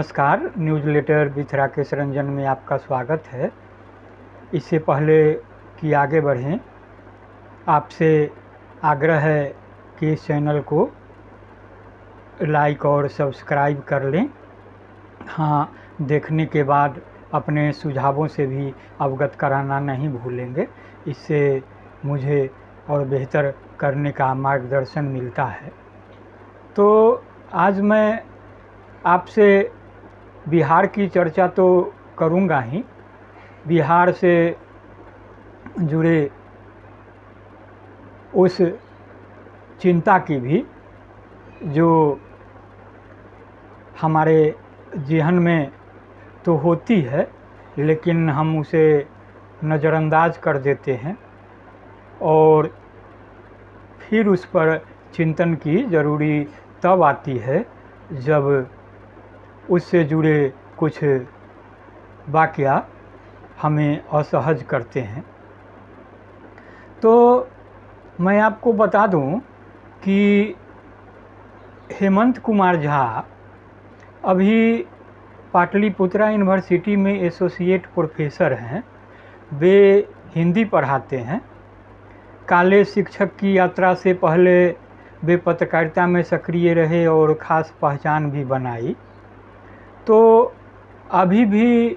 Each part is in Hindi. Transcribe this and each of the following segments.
नमस्कार, newsletter with Rakesh Ranjan में आपका स्वागत है। इससे पहले कि आगे बढ़ें, आपसे आग्रह है कि इस चैनल को लाइक और सब्सक्राइब कर लें। हाँ, देखने के बाद अपने सुझावों से भी अवगत कराना नहीं भूलेंगे। इससे मुझे और बेहतर करने का मार्गदर्शन मिलता है। तो आज मैं आपसे बिहार की चर्चा तो करूँगा ही, बिहार से जुड़े उस चिंता की भी जो हमारे ज़हन में तो होती है, लेकिन हम उसे नज़रअंदाज कर देते हैं और फिर उस पर चिंतन की ज़रूरी तब आती है जब उससे जुड़े कुछ वाक़या हमें असहज करते हैं। तो मैं आपको बता दूं कि हेमंत कुमार झा अभी पाटलिपुत्रा यूनिवर्सिटी में एसोसिएट प्रोफेसर हैं। वे हिंदी पढ़ाते हैं। कॉलेज शिक्षक की यात्रा से पहले वे पत्रकारिता में सक्रिय रहे और ख़ास पहचान भी बनाई। तो अभी भी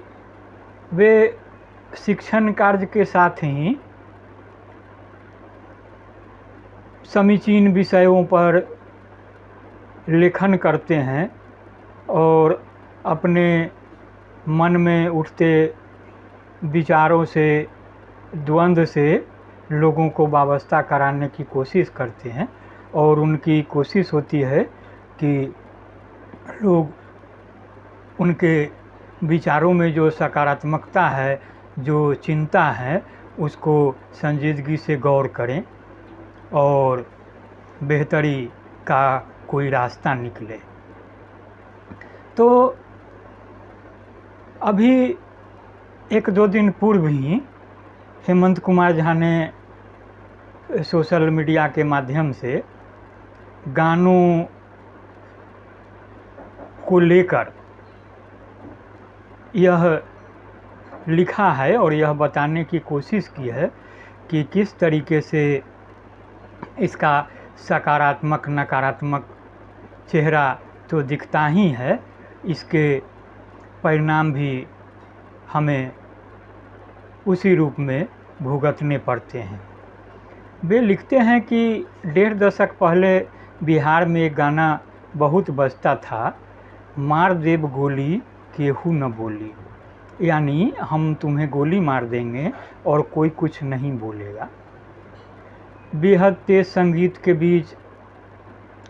वे शिक्षण कार्य के साथ ही समीचीन विषयों पर लेखन करते हैं और अपने मन में उठते विचारों से, द्वंद्व से लोगों को वाबस्ता कराने की कोशिश करते हैं और उनकी कोशिश होती है कि लोग उनके विचारों में जो सकारात्मकता है, जो चिंता है, उसको संजीदगी से गौर करें और बेहतरी का कोई रास्ता निकले। तो अभी 1-2 दिन पूर्व ही हेमंत कुमार झा ने सोशल मीडिया के माध्यम से गानों को लेकर यह लिखा है और यह बताने की कोशिश की है कि किस तरीके से इसका सकारात्मक नकारात्मक चेहरा तो दिखता ही है, इसके परिणाम भी हमें उसी रूप में भुगतने पड़ते हैं। वे लिखते हैं कि 1.5 दशक पहले बिहार में एक गाना बहुत बजता था, मार देव गोली केहू न बोली, यानी हम तुम्हें गोली मार देंगे और कोई कुछ नहीं बोलेगा। बेहद तेज संगीत के बीच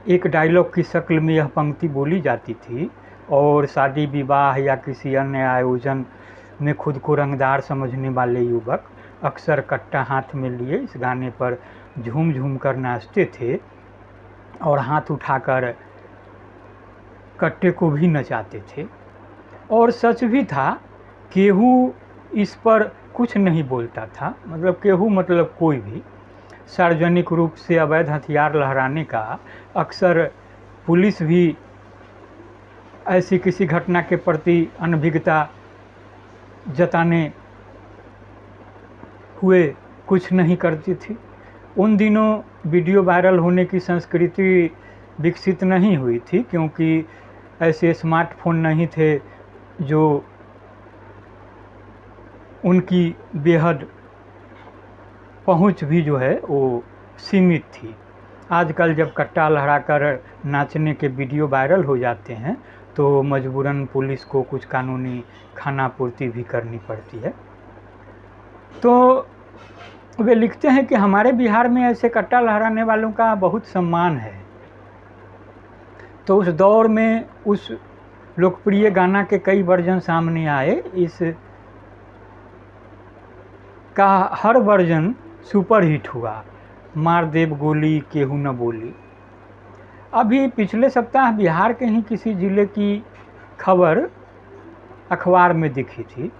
एक डायलॉग की शक्ल में यह पंक्ति बोली जाती थी और शादी विवाह या किसी अन्य आयोजन में खुद को रंगदार समझने वाले युवक अक्सर कट्टा हाथ में लिए इस गाने पर झूम झूम कर नाचते थे और हाथ उठाकर कट्टे को भी नचाते थे। और सच भी था, केहू इस पर कुछ नहीं बोलता था। मतलब केहू मतलब कोई भी। सार्वजनिक रूप से अवैध हथियार लहराने का अक्सर पुलिस भी ऐसी किसी घटना के प्रति अनभिज्ञता जताने हुए कुछ नहीं करती थी। उन दिनों वीडियो वायरल होने की संस्कृति विकसित नहीं हुई थी, क्योंकि ऐसे स्मार्टफोन नहीं थे जो उनकी बेहद पहुंच भी जो है वो सीमित थी। आजकल जब कट्टा लहराकर नाचने के वीडियो वायरल हो जाते हैं तो मजबूरन पुलिस को कुछ कानूनी खानापूर्ति भी करनी पड़ती है। तो वे लिखते हैं कि हमारे बिहार में ऐसे कट्टा लहराने वालों का बहुत सम्मान है। तो उस दौर में उस लोकप्रिय गाना के कई वर्जन सामने आए। इस का हर वर्जन सुपर हिट हुआ, मार देव गोली केहू न बोली। अभी पिछले सप्ताह बिहार के ही किसी ज़िले की खबर अखबार में दिखी थी।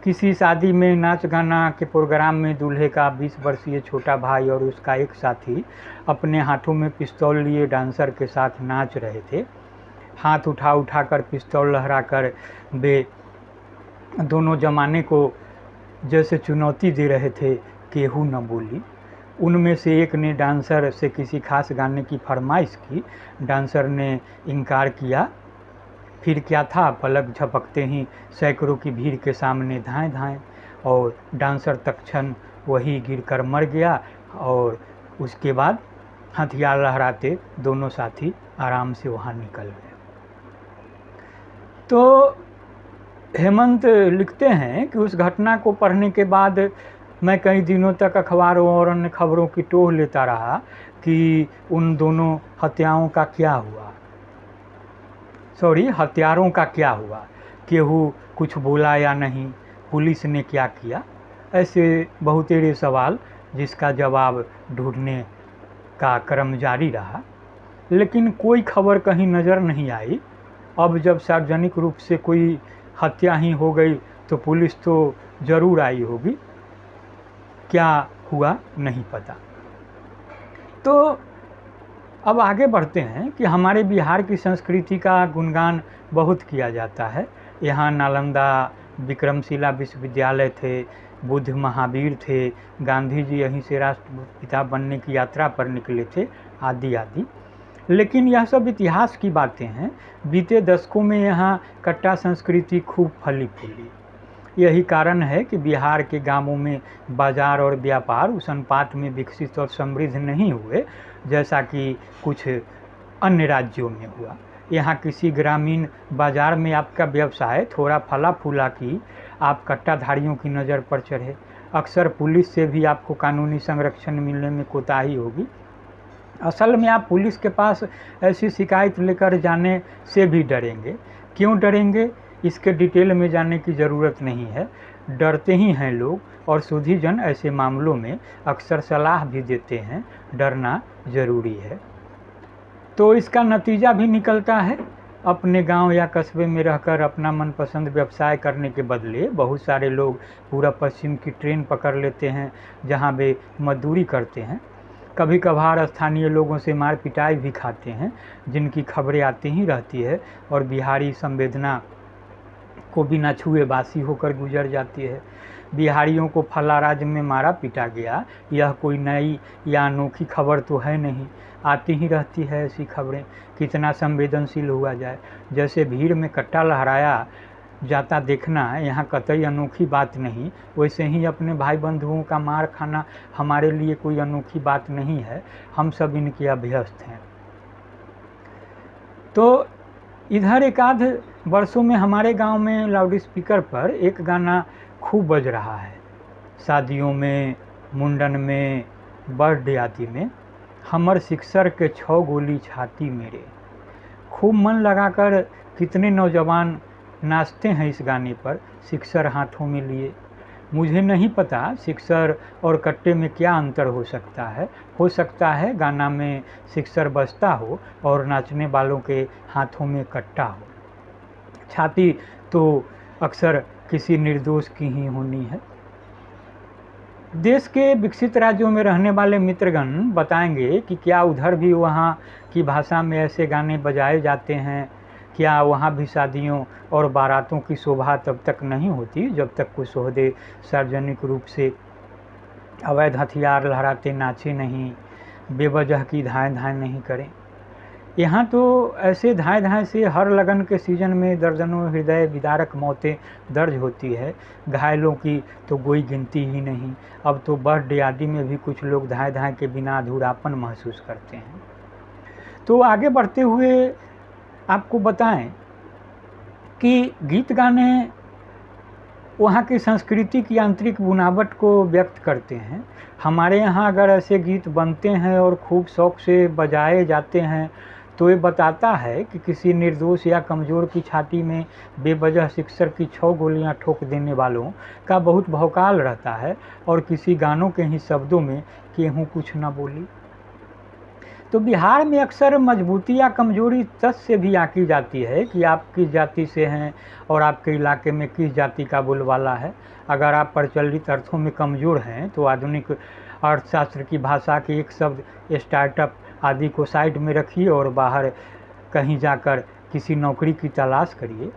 किसी शादी में नाच गाना के प्रोग्राम में दूल्हे का 20 वर्षीय छोटा भाई और उसका एक साथी अपने हाथों में पिस्तौल लिए डांसर के साथ नाच रहे थे। हाथ उठा उठा कर पिस्तौल लहरा कर वे दोनों जमाने को जैसे चुनौती दे रहे थे, केहू न बोली। उनमें से एक ने डांसर से किसी खास गाने की फरमाइश की, डांसर ने इनकार किया। फिर क्या था, पलक झपकते ही सैकड़ों की भीड़ के सामने धाएं धाएं, और डांसर तत्क्षण वही गिरकर मर गया। और उसके बाद हथियार लहराते दोनों साथी आराम से वहाँ निकल गए। तो हेमंत लिखते हैं कि उस घटना को पढ़ने के बाद मैं कई दिनों तक अखबारों और अन्य खबरों की टोह लेता रहा कि उन दोनों हत्याओं का क्या हुआ, हत्यारों का क्या हुआ, केहू कुछ बोला या नहीं, पुलिस ने क्या किया। ऐसे बहुतेरे सवाल जिसका जवाब ढूंढने का क्रम जारी रहा, लेकिन कोई खबर कहीं नज़र नहीं आई। अब जब सार्वजनिक रूप से कोई हत्या ही हो गई तो पुलिस तो ज़रूर आई होगी, क्या हुआ नहीं पता। तो अब आगे बढ़ते हैं कि हमारे बिहार की संस्कृति का गुणगान बहुत किया जाता है। यहाँ नालंदा विक्रमशिला विश्वविद्यालय थे, बुद्ध महावीर थे, गांधी जी यहीं से राष्ट्रपिता बनने की यात्रा पर निकले थे, आदि आदि। लेकिन यह सब इतिहास की बातें हैं। बीते दशकों में यहाँ कट्टा संस्कृति खूब फली फूली। यही कारण है कि बिहार के गांवों में बाजार और व्यापार उस अनुपात में विकसित और समृद्ध नहीं हुए जैसा कि कुछ अन्य राज्यों में हुआ। यहाँ किसी ग्रामीण बाजार में आपका व्यवसाय थोड़ा फला फूला कि आप कट्टाधारियों की नज़र पर चढ़े। अक्सर पुलिस से भी आपको कानूनी संरक्षण मिलने में कोताही होगी। असल में आप पुलिस के पास ऐसी शिकायत लेकर जाने से भी डरेंगे। क्यों डरेंगे, इसके डिटेल में जाने की ज़रूरत नहीं है। डरते ही हैं लोग, और सुधीजन ऐसे मामलों में अक्सर सलाह भी देते हैं, डरना ज़रूरी है। तो इसका नतीजा भी निकलता है। अपने गांव या कस्बे में रहकर अपना मनपसंद व्यवसाय करने के बदले बहुत सारे लोग पूरब पश्चिम की ट्रेन पकड़ लेते हैं, जहां वे मजदूरी करते हैं। कभी कभार स्थानीय लोगों से मार पिटाई भी खाते हैं, जिनकी खबरें आती ही रहती है, और बिहारी संवेदना को बिना छुए बासी होकर गुजर जाती है। बिहारियों को फला राज्य में मारा पीटा गया, यह कोई नई या अनोखी खबर तो है नहीं, आती ही रहती है ऐसी खबरें। कितना संवेदनशील हुआ जाए, जैसे भीड़ में कट्टा लहराया जाता देखना यहाँ कतई अनोखी बात नहीं, वैसे ही अपने भाई बंधुओं का मार खाना हमारे लिए कोई अनोखी बात नहीं है। हम सब इनके अभ्यस्त हैं। तो इधर एक आध वर्षों में हमारे गांव में लाउड स्पीकर पर एक गाना खूब बज रहा है। शादियों में, मुंडन में, बर्थडे आदि में, हमर सिक्सर के 6 गोली छाती मेरे। खूब मन लगाकर कितने नौजवान नाचते हैं इस गाने पर, सिक्सर हाथों में लिए। मुझे नहीं पता सिक्सर और कट्टे में क्या अंतर हो सकता है। हो सकता है गाना में सिक्सर बजता हो और नाचने वालों के हाथों में कट्टा हो। छाती तो अक्सर किसी निर्दोष की ही होनी है। देश के विकसित राज्यों में रहने वाले मित्रगण बताएंगे कि क्या उधर भी वहाँ की भाषा में ऐसे गाने बजाए जाते हैं। क्या वहाँ भी शादियों और बारातों की शोभा तब तक नहीं होती जब तक कुछ सोहदे सार्वजनिक रूप से अवैध हथियार लहराते नाचे नहीं, बेवजह की धाएँ धाएँ नहीं करें। यहाँ तो ऐसे धाएँ धाएँ से हर लगन के सीजन में दर्जनों हृदय विदारक मौतें दर्ज होती है। घायलों की तो कोई गिनती ही नहीं। अब तो बर्थडे आदि में भी कुछ लोग धाएँ धाएँ के बिना अधूरापन महसूस करते हैं। तो आगे बढ़ते हुए आपको बताएं कि गीत गाने वहाँ की संस्कृति की आंतरिक बुनावट को व्यक्त करते हैं। हमारे यहाँ अगर ऐसे गीत बनते हैं और खूब शौक से बजाए जाते हैं तो ये बताता है कि किसी निर्दोष या कमज़ोर की छाती में बेवजह सिक्सर की 6 गोलियां ठोक देने वालों का बहुत भौकाल रहता है, और किसी गानों के ही शब्दों में केहू कुछ न बोली। तो बिहार में अक्सर मजबूती या कमजोरी तस से भी आंकी जाती है कि आप किस जाति से हैं और आपके इलाके में किस जाति का बोलबाला है। अगर आप प्रचलित अर्थों में कमज़ोर हैं तो आधुनिक अर्थशास्त्र की भाषा के एक शब्द स्टार्टअप आदि को साइड में रखिए और बाहर कहीं जाकर किसी नौकरी की तलाश करिए।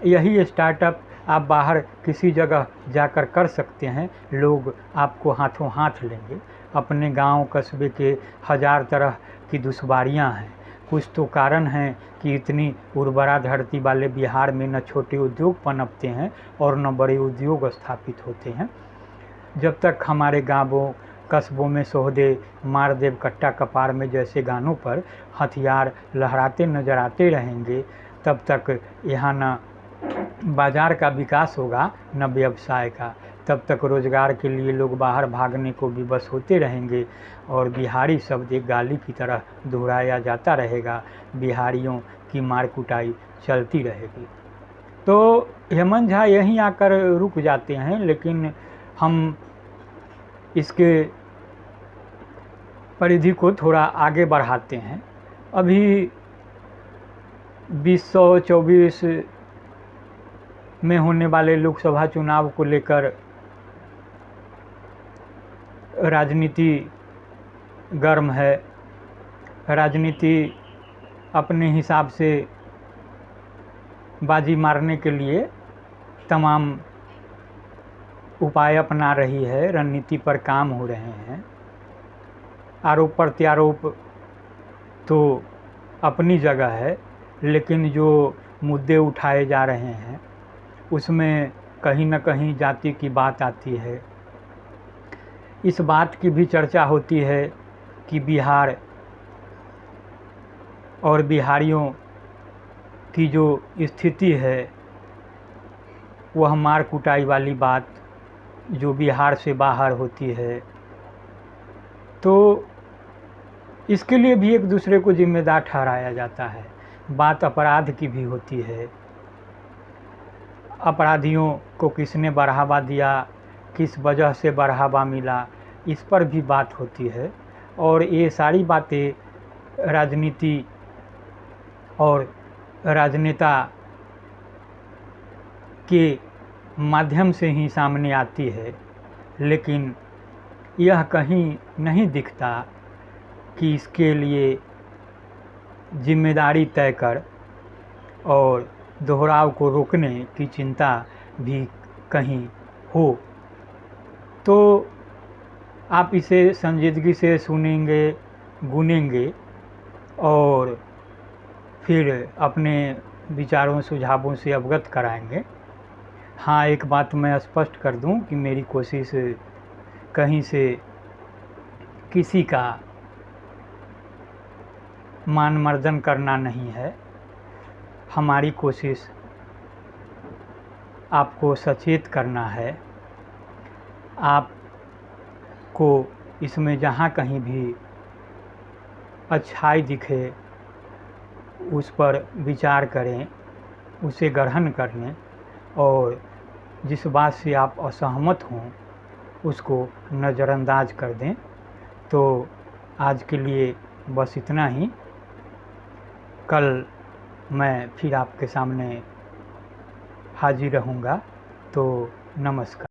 यही स्टार्टअप आप बाहर किसी जगह जाकर कर सकते हैं, लोग आपको हाथों हाथ लेंगे। अपने गांव कस्बे के हज़ार तरह की दुश्वारियां हैं, कुछ तो कारण हैं कि इतनी उर्वरा धरती वाले बिहार में न छोटे उद्योग पनपते हैं और न बड़े उद्योग स्थापित होते हैं। जब तक हमारे गांवों कस्बों में सोहदे मार देव कट्टा कपार में जैसे गानों पर हथियार लहराते नजर आते रहेंगे, तब तक यहाँ न बाजार का विकास होगा न व्यवसाय का। तब तक रोजगार के लिए लोग बाहर भागने को विवश होते रहेंगे और बिहारी शब्द एक गाली की तरह दोहराया जाता रहेगा। बिहारियों की मार कुटाई चलती रहेगी। तो हेमंत झा यहीं आकर रुक जाते हैं, लेकिन हम इसके परिधि को थोड़ा आगे बढ़ाते हैं। अभी 2024 में होने वाले लोकसभा चुनाव को लेकर राजनीति गर्म है। राजनीति अपने हिसाब से बाजी मारने के लिए तमाम उपाय अपना रही है, रणनीति पर काम हो रहे हैं। आरोप प्रत्यारोप तो अपनी जगह है, लेकिन जो मुद्दे उठाए जा रहे हैं उसमें कहीं न कहीं जाति की बात आती है। इस बात की भी चर्चा होती है कि बिहार और बिहारियों की जो स्थिति है वह मार कुटाई वाली बात जो बिहार से बाहर होती है, तो इसके लिए भी एक दूसरे को जिम्मेदार ठहराया जाता है। बात अपराध की भी होती है, अपराधियों को किसने बढ़ावा दिया, किस वजह से बढ़ावा मिला, इस पर भी बात होती है। और ये सारी बातें राजनीति और राजनेता के माध्यम से ही सामने आती है, लेकिन यह कहीं नहीं दिखता कि इसके लिए जिम्मेदारी तय कर और दोहराव को रोकने की चिंता भी कहीं हो। तो आप इसे संजीदगी से सुनेंगे, गुनेंगे और फिर अपने विचारों सुझावों से अवगत कराएंगे। हाँ, एक बात मैं स्पष्ट कर दूं कि मेरी कोशिश कहीं से किसी का मान मर्दन करना नहीं है। हमारी कोशिश आपको सचेत करना है, आपको इसमें जहाँ कहीं भी अच्छाई दिखे उस पर विचार करें, उसे ग्रहण कर लें और जिस बात से आप असहमत हों उसको नज़रअंदाज कर दें। तो आज के लिए बस इतना ही। कल मैं फिर आपके सामने हाजिर रहूँगा। तो नमस्कार।